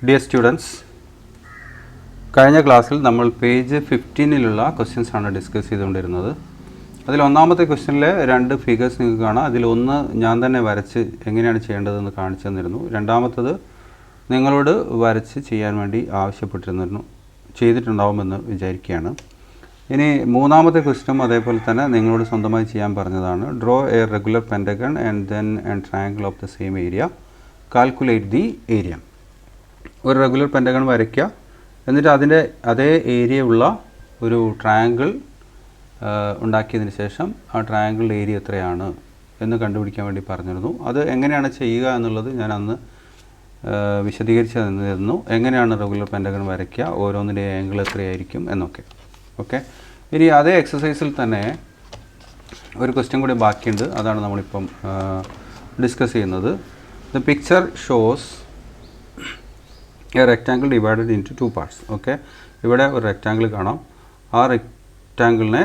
Dear students, കഴിഞ്ഞ ക്ലാസ്സിൽ നമ്മൾ പേജ് 15-ലുള്ള ക്വസ്റ്റ്യൻസ് ആണ് ഡിസ്കസ് ചെയ്തുകൊണ്ടിരുന്നത്. അതിൽ ഒന്നാമത്തെ ക്വസ്റ്റ്യനിലെ രണ്ട് ഫിഗേഴ്സ് നിങ്ങൾക്ക് കാണാം. അതിലൊന്ന് ഞാൻ തന്നെ വരച്ച് എങ്ങനെയാണ് ചെയ്യേണ്ടതെന്ന് കാണിച്ചു തന്നിരുന്നു. രണ്ടാമത്തത് നിങ്ങളോട് വരച്ച് ചെയ്യാൻ വേണ്ടി ആവശ്യപ്പെട്ടിരുന്നു, ചെയ്തിട്ടുണ്ടാവുമെന്ന് വിചാരിക്കുകയാണ്. ഇനി മൂന്നാമത്തെ ക്വസ്റ്റ്യൻ അതേപോലെ തന്നെ നിങ്ങളോട് സ്വന്തമായി ചെയ്യാൻ പറഞ്ഞതാണ്. Draw A regular pentagon and then an triangle of the same area, calculate the area. ഒരു റെഗുലർ പെൻറ്റഗൺ വരയ്ക്കുക, എന്നിട്ട് അതിൻ്റെ അതേ ഏരിയ ഉള്ള ഒരു ട്രയാങ്കിൾ ഉണ്ടാക്കിയതിന് ശേഷം ആ ട്രയാങ്കിളിൻ്റെ ഏരിയ എത്രയാണ് എന്ന് കണ്ടുപിടിക്കാൻ വേണ്ടി പറഞ്ഞിരുന്നു. അത് എങ്ങനെയാണ് ചെയ്യുക എന്നുള്ളത് ഞാൻ അന്ന് വിശദീകരിച്ച് തന്നിരുന്നു. എങ്ങനെയാണ് റെഗുലർ പെൻറ്റഗൺ വരയ്ക്കുക, ഓരോന്നിൻ്റെ ആംഗിൾ എത്രയായിരിക്കും എന്നൊക്കെ. ഓക്കെ, ഇനി അതേ എക്സസൈസിൽ തന്നെ ഒരു ക്വസ്റ്റ്യൻ കൂടി ബാക്കിയുണ്ട്. അതാണ് നമ്മളിപ്പം ഡിസ്കസ് ചെയ്യുന്നത്. The picture shows A rectangle divided into two parts. Okay, ഇവിടെ ഒരു റെക്റ്റാങ്കിൾ കാണാം. ആ റെക്റ്റാങ്കിളിനെ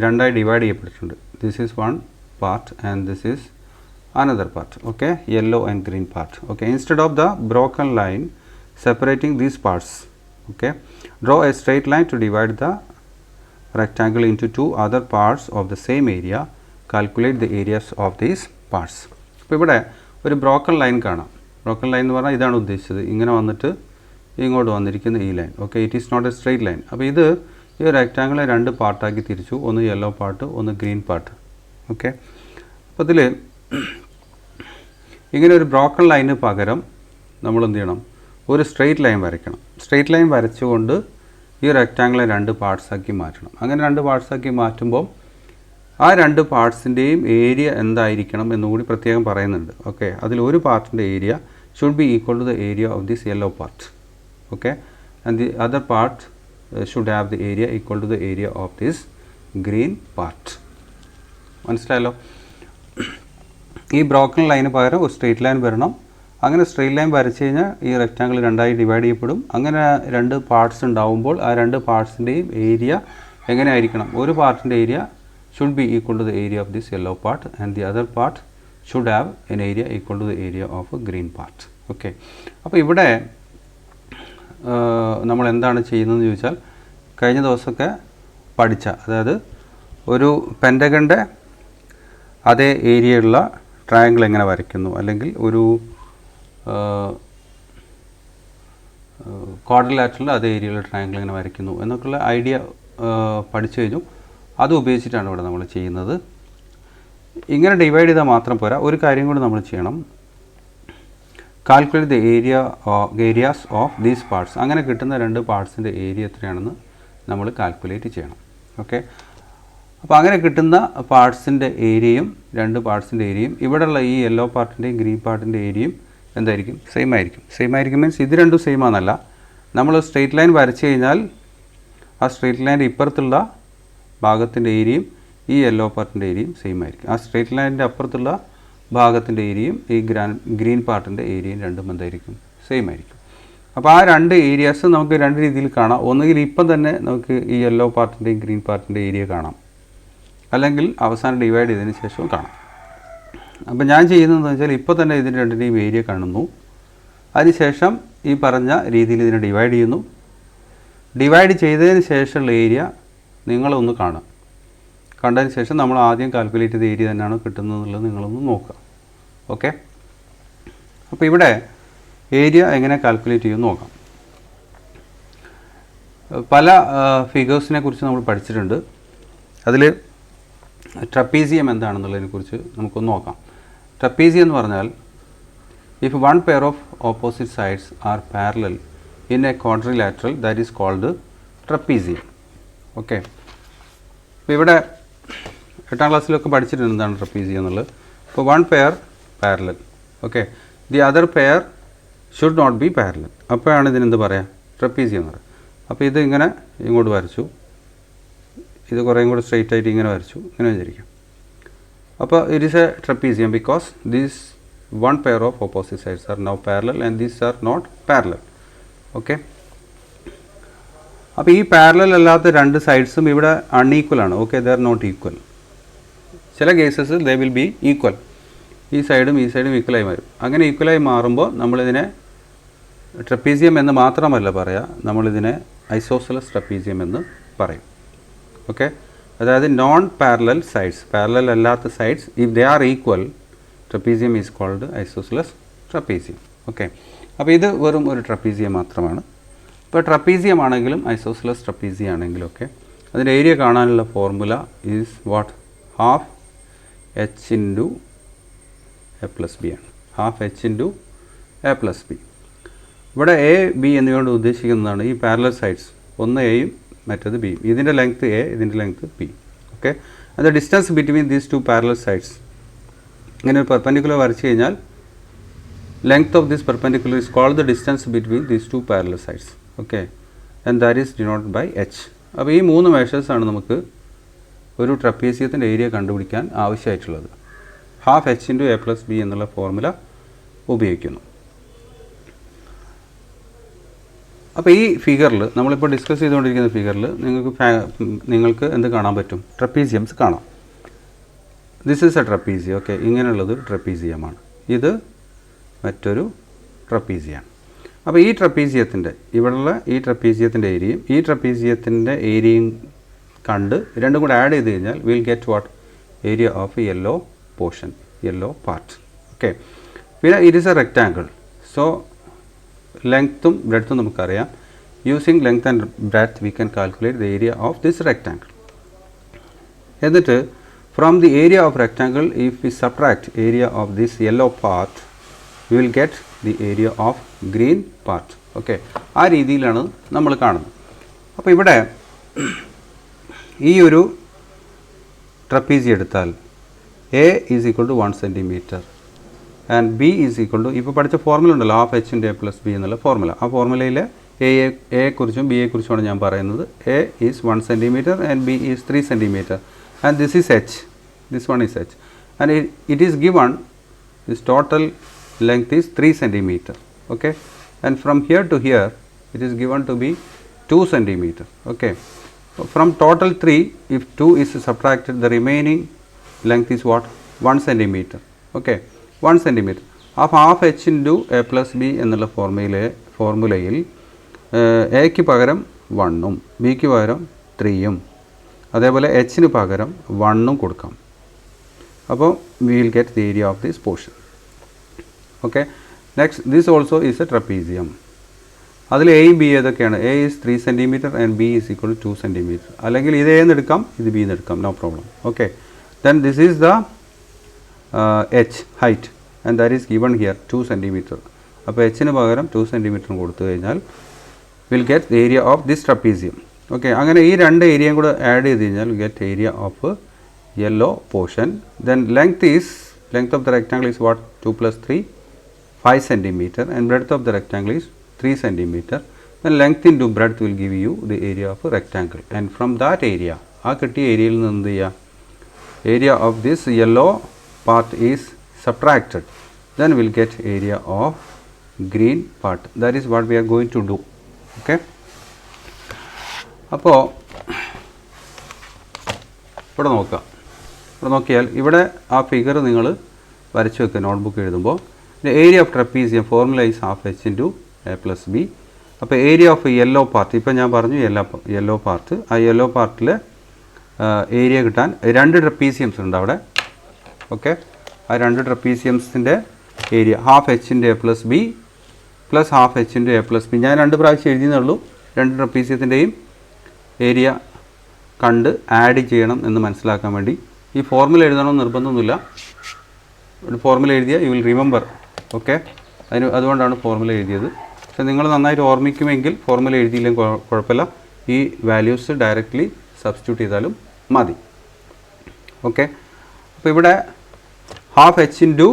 രണ്ടായി ഡിവൈഡ് ചെയ്യപ്പെട്ടിട്ടുണ്ട്. This is one part and this is another part. Okay, yellow and green part. Okay, instead of the broken line separating these parts, okay, draw a straight line to divide the rectangle into two other parts of the same area. Calculate the areas of these parts. അപ്പോൾ ഇവിടെ ഒരു broken line കാണാം. Broken line എന്ന് പറഞ്ഞാൽ ഇതാണ് ഉദ്ദേശിച്ചത്. ഇങ്ങനെ വന്നിട്ട് ഇങ്ങോട്ട് വന്നിരിക്കുന്ന ഈ line. Okay, it is not a straight line. അപ്പോൾ ഇത് ഈ റെക്റ്റാങ്കിളെ രണ്ട് പാർട്ടാക്കി തിരിച്ചു. ഒന്ന് യെല്ലോ പാർട്ട്, ഒന്ന് ഗ്രീൻ പാർട്ട്. ഓക്കെ, അപ്പോൾ ഇതിൽ ഇങ്ങനെ ഒരു ബ്രോക്കൺ ലൈന് പകരം നമ്മൾ എന്ത് ചെയ്യണം, ഒരു സ്ട്രെയിറ്റ് ലൈൻ വരയ്ക്കണം. സ്ട്രെയിറ്റ് ലൈൻ വരച്ചുകൊണ്ട് ഈ റെക്റ്റാങ്കിളെ രണ്ട് പാർട്സാക്കി മാറ്റണം. അങ്ങനെ രണ്ട് പാർട്സാക്കി മാറ്റുമ്പോൾ ആ രണ്ട് പാർട്സിൻ്റെയും ഏരിയ എന്തായിരിക്കണം എന്നുകൂടി പ്രത്യേകം പറയുന്നുണ്ട്. ഓക്കെ, അതിൽ ഒരു പാർട്ടിൻ്റെ area should be equal to the area of this yellow part. Okay, and the other part should have the area equal to the area of this green part. മനസ്സിലായല്ലോ? ഈ ബ്രോക്കൺ ലൈന് പകരം ഒരു straight line വരണം. അങ്ങനെ straight line വരച്ച് കഴിഞ്ഞാൽ ഈ rectangle രണ്ടായി ഡിവൈഡ് ചെയ്യപ്പെടും. അങ്ങനെ രണ്ട് പാർട്സ് ഉണ്ടാവുമ്പോൾ ആ രണ്ട് പാർട്സിൻ്റെയും ഏരിയ എങ്ങനെ ആയിരിക്കണം? ഒരു പാർട്ടിൻ്റെ area should be equal to the area of this yellow part and the other part should have an area equal to the area of a green part. Okay, അപ്പോൾ ഇവിടെ നമ്മൾ എന്താണ് ചെയ്യുന്നതെന്ന് ചോദിച്ചാൽ, കഴിഞ്ഞ ദിവസമൊക്കെ പഠിച്ച, അതായത് ഒരു പെൻറ്റഗണിൻ്റെ അതേ ഏരിയയുള്ള ട്രയാങ്കിൾ എങ്ങനെ വരയ്ക്കുന്നു, അല്ലെങ്കിൽ ഒരു ക്വാഡ്രിലാറ്ററലിൻ്റെ അതേ ഏരിയയുള്ള ട്രയാങ്കിൾ എങ്ങനെ വരയ്ക്കുന്നു എന്നൊക്കെയുള്ള ഐഡിയ പഠിച്ചു കഴിഞ്ഞു. അത് ഉപയോഗിച്ചിട്ടാണ് ഇവിടെ നമ്മൾ ചെയ്യുന്നത്. ഇങ്ങനെ ഡിവൈഡ് ചെയ്താൽ മാത്രം പോരാ, ഒരു കാര്യം കൂടി നമ്മൾ ചെയ്യണം. Calculate the areas of these parts. അങ്ങനെ കിട്ടുന്ന രണ്ട് പാർട്സിൻ്റെ ഏരിയ എത്രയാണെന്ന് നമ്മൾ കാൽക്കുലേറ്റ് ചെയ്യണം. ഓക്കെ, അപ്പോൾ അങ്ങനെ കിട്ടുന്ന പാർട്സിൻ്റെ ഏരിയയും രണ്ട് പാർട്സിൻ്റെ ഏരിയയും ഇവിടെയുള്ള ഈ യെല്ലോ പാർട്ടിൻ്റെയും ഗ്രീൻ പാർട്ടിൻ്റെ ഏരിയയും എന്തായിരിക്കും? സെയിം ആയിരിക്കും. സെയിം ആയിരിക്കും മീൻസ് ഇത് രണ്ടും സെയിം ആണെന്നല്ല. നമ്മൾ സ്ട്രെയിറ്റ് ലൈൻ വരച്ച് കഴിഞ്ഞാൽ ആ സ്ട്രെയിറ്റ് ലൈൻ്റെ ഇപ്പുറത്തുള്ള ഭാഗത്തിൻ്റെ ഏരിയയും ഈ യെല്ലോ പാർട്ടിൻ്റെ ഏരിയയും സെയിം ആയിരിക്കും. ആ സ്ട്രെയിറ്റ് ലൈനിൻ്റെ അപ്പുറത്തുള്ള ഭാഗത്തിൻ്റെ ഏരിയയും ഈ ഗ്രീൻ പാർട്ടിൻ്റെ ഏരിയയും രണ്ടും എന്തായിരിക്കും? സെയിം ആയിരിക്കും. അപ്പോൾ ആ രണ്ട് ഏരിയാസ് നമുക്ക് രണ്ട് രീതിയിൽ കാണാം. ഒന്നുകിൽ ഇപ്പം തന്നെ നമുക്ക് ഈ യെല്ലോ പാർട്ടിൻ്റെയും ഗ്രീൻ പാർട്ടിൻ്റെ ഏരിയ കാണാം, അല്ലെങ്കിൽ അവസാനം ഡിവൈഡ് ചെയ്തതിന് ശേഷവും കാണാം. അപ്പോൾ ഞാൻ ചെയ്യുന്നതെന്ന് വെച്ചാൽ ഇപ്പോൾ തന്നെ ഇതിൻ്റെ രണ്ടിൻ്റെയും ഏരിയ കാണുന്നു. അതിനുശേഷം ഈ പറഞ്ഞ രീതിയിൽ ഇതിനെ ഡിവൈഡ് ചെയ്യുന്നു. ഡിവൈഡ് ചെയ്തതിന് ശേഷമുള്ള ഏരിയ നിങ്ങളൊന്ന് കാണുക. കണ്ടതിന് ശേഷം നമ്മൾ ആദ്യം കാൽക്കുലേറ്റ് ചെയ്ത ഏരിയ തന്നെയാണ് കിട്ടുന്നത് എന്നുള്ളത് നിങ്ങളൊന്ന് നോക്കുക. ഓക്കെ, അപ്പോൾ ഇവിടെ ഏരിയ എങ്ങനെ കാൽക്കുലേറ്റ് ചെയ്യുമെന്ന് നോക്കാം. പല ഫിഗേഴ്സിനെ കുറിച്ച് നമ്മൾ പഠിച്ചിട്ടുണ്ട്. അതിൽ ട്രപ്പീസിയം എന്താണെന്നുള്ളതിനെക്കുറിച്ച് നമുക്കൊന്ന് നോക്കാം. ട്രപ്പീസിയം എന്ന് പറഞ്ഞാൽ, if one pair of opposite sides are parallel in a quadrilateral that is called trapezium. Okay, അപ്പോൾ ഇവിടെ 8ാം ക്ലാസ്സിലൊക്കെ പഠിച്ചിട്ടുണ്ട് എന്താണ് ട്രപ്പീസിയം എന്നുള്ളത്. ഇപ്പോൾ one pair parallel, okay, the other pair should not be parallel. അപ്പോഴാണ് ഇതിനെന്ത് പറയുക? ട്രപ്പീസിയം എന്ന് പറയുക. അപ്പോൾ ഇത് ഇങ്ങനെ ഇങ്ങോട്ട് വരച്ചു, ഇത് കുറേയും കൂടി സ്ട്രെയിറ്റ് ആയിട്ട് ഇങ്ങനെ വരച്ചു, ഇങ്ങനെ വിചാരിക്കും. അപ്പോൾ it is a trapezium because these one pair of opposite sides are now parallel and these are not parallel. Okay, അപ്പോൾ ഈ പാരലൽ അല്ലാത്ത രണ്ട് സൈഡ്സും ഇവിടെ അൺഈക്വൽ ആണ്. Okay, they are not equal. ചില cases they will be equal. ഈ സൈഡും ഈ സൈഡും ഈക്വലായി മാറും. അങ്ങനെ ഈക്വലായി മാറുമ്പോൾ നമ്മളിതിനെ ട്രപ്പീസിയം എന്ന് മാത്രമല്ല പറയാം, നമ്മളിതിനെ ഐസോസെലസ് ട്രപ്പീസിയം എന്ന് പറയും. ഓക്കെ, അതായത് നോൺ പാരലൽ സൈഡ്സ്, പാരലൽ അല്ലാത്ത sides if they are equal, trapezium is called isosceles trapezium. Okay, അപ്പോൾ ഇത് വെറും ഒരു ട്രപ്പീസിയം മാത്രമാണ്. ഇപ്പോൾ ട്രപ്പീസിയം ആണെങ്കിലും ഐസോസെലസ് ട്രപ്പീസിയം ആണെങ്കിലും ഒക്കെ അതിൻ്റെ ഏരിയ കാണാനുള്ള formula is what, half H into A plus B ആണ്. Half H into A plus B. ഇവിടെ എ ബി എന്നിവയോട് ഉദ്ദേശിക്കുന്നതാണ് ഈ പാരലൽ സൈഡ്സ്, ഒന്ന് എയും മറ്റത് ബിയും. ഇതിൻ്റെ ലെങ്ത്ത് എ, ഇതിൻ്റെ ലെങ്ത്ത് ബി. ഓക്കെ, അത് distance between these two parallel sides. ഇങ്ങനെ ഒരു പെർപെൻഡിക്കുലർ വരച്ച് കഴിഞ്ഞാൽ length of this perpendicular is called the distance between these two parallel sides. Okay, and that is denoted by h. അപ്പോൾ ഈ 3 മെഷേഴ്സാണ് നമുക്ക് ഒരു ട്രപ്പീസിയത്തിൻ്റെ ഏരിയ കണ്ടുപിടിക്കാൻ ആവശ്യമായിട്ടുള്ളത്. Half H into A plus B എന്നുള്ള ഫോർമുല ഉപയോഗിക്കുന്നു. അപ്പോൾ ഈ ഫിഗറിൽ, നമ്മളിപ്പോൾ ഡിസ്കസ് ചെയ്തുകൊണ്ടിരിക്കുന്ന ഫിഗറിൽ നിങ്ങൾക്ക് എന്ത് കാണാൻ പറ്റും? ട്രപ്പീസിയംസ് കാണാം. This is a trapezium. Okay, ഇങ്ങനെയുള്ളത് ട്രപ്പീസിയമാണ്. ഇത് മറ്റൊരു ട്രപ്പീസിയാണ്. അപ്പോൾ ഈ ട്രപ്പീസിയത്തിൻ്റെ, ഇവിടെയുള്ള ഈ ട്രപ്പീസിയത്തിൻ്റെ ഏരിയയും ഈ ട്രപ്പീസിയത്തിൻ്റെ ഏരിയയും കണ്ട് രണ്ടും കൂടെ ആഡ് ചെയ്ത് കഴിഞ്ഞാൽ will get what, area of yellow portion, yellow part. Okay, പിന്നെ it is a rectangle. So ലെങ്ത്തും ബ്രെഡ്ത്തും നമുക്കറിയാം. Using length and breadth we can calculate the area of this rectangle. എന്നിട്ട് from the area of rectangle if we subtract area of this yellow part we will get the area of green part. Okay, ആ രീതിയിലാണ് നമ്മൾ കാണുന്നത്. അപ്പോൾ ഇവിടെ ഈ ഒരു trapezium എടുത്താൽ A is equal to 1 centimetre and B is equal to, ഇപ്പോൾ പഠിച്ച ഫോർമുല ഉണ്ടല്ലോ, half H into A plus B എന്നുള്ള ഫോർമുല. ആ ഫോർമുലയിലെ എയെക്കുറിച്ചും ബി എക്കുറിച്ചുമാണ് ഞാൻ പറയുന്നത്. A is 1 centimetre and B is 3 centimetre and this is H, this one is H and it is given, this total length is 3 centimeter. Okay, and from here to here it is given to be 2 centimeter. Okay, from total 3, if 2 is subtracted, the remaining length is what, 1 centimeter. Okay, 1 centimeter of half h into a plus b എന്നുള്ള ഫോർമുലയിൽ എക്ക് പകരം 1ഉം ബിക്ക് പകരം 3ഉം അതേപോലെ എച്ചിന് പകരം 1ഉം കൊടുക്കാം. അപ്പോൾ we will get the area of this portion. Okay, next this also is a trapezium. അതിൽ എയും ബി ഏതൊക്കെയാണ്? A is 3 centimetre and B is equal to 2 centimetre. അല്ലെങ്കിൽ ഇത് എന്ന് എടുക്കാം, ഇത് ബി എന്ന് എടുക്കാം, no problem. Okay, then this is the H height and that is given here 2 centimetre. അപ്പോൾ എച്ചിന് പകരം 2 സെൻറ്റിമീറ്ററും കൊടുത്തു കഴിഞ്ഞാൽ will get the area of this trapezium. Okay, അങ്ങനെ ഈ രണ്ട് ഏരിയയും കൂടെ ആഡ് ചെയ്ത് കഴിഞ്ഞാൽ get area of yellow portion. Then length of the rectangle is what, 2 + 3 5 centimeter and breadth of the rectangle is 3 centimeter. Then length into breadth will give you the area of a rectangle, and from that area, ആ കിട്ടിയ ഏരിയയിൽ നിന്ന് എന്ത് ചെയ്യുക, area of this yellow part is subtracted, then we'll get area of green part. That is what we are going to do. Okay, അപ്പോൾ ഇവിടെ നോക്കാം. ഇവിടെ നോക്കിയാൽ ഇവിടെ ആ ഫിഗർ നിങ്ങൾ വരച്ച് വെക്കുക നോട്ട്ബുക്ക് എഴുതുമ്പോൾ. The area of trapezium formula is half h into a plus b. അപ്പോൾ ഏരിയ ഓഫ് യെല്ലോ പാർട്ട്, ഇപ്പോൾ ഞാൻ പറഞ്ഞു യെല്ലോ പാർട്ട്, ആ യെല്ലോ പാർട്ടിൽ ഏരിയ കിട്ടാൻ 2 ട്രപ്പീസിയംസ് ഉണ്ട് അവിടെ. ഓക്കെ, ആ 2 ട്രപ്പീസിയംസിൻ്റെ area half H into A plus B plus half H into A plus B. ഞാൻ 2 പ്രാവശ്യം എഴുതിയെന്നുള്ളൂ. 2 ട്രപ്പീസിയത്തിൻ്റെയും ഏരിയ കണ്ട് ആഡ് ചെയ്യണം എന്ന് മനസ്സിലാക്കാൻ വേണ്ടി. ഈ ഫോർമുല എഴുതണമെന്ന് നിർബന്ധമൊന്നുമില്ല, ഒരു ഫോർമുല എഴുതിയാൽ യു വിൽ റിമെമ്പർ. ഓക്കെ, അതുകൊണ്ടാണ് ഫോർമുല എഴുതിയത്. പക്ഷേ നിങ്ങൾ നന്നായിട്ട് ഓർമ്മിക്കുമെങ്കിൽ ഫോർമുല എഴുതിയില്ലെങ്കിൽ കുഴപ്പമില്ല, ഈ വാല്യൂസ് ഡയറക്റ്റ്ലി സബ്സ്റ്റിറ്റ്യൂട്ട് ചെയ്താലും മതി. ഓക്കെ, അപ്പോൾ ഇവിടെ half H into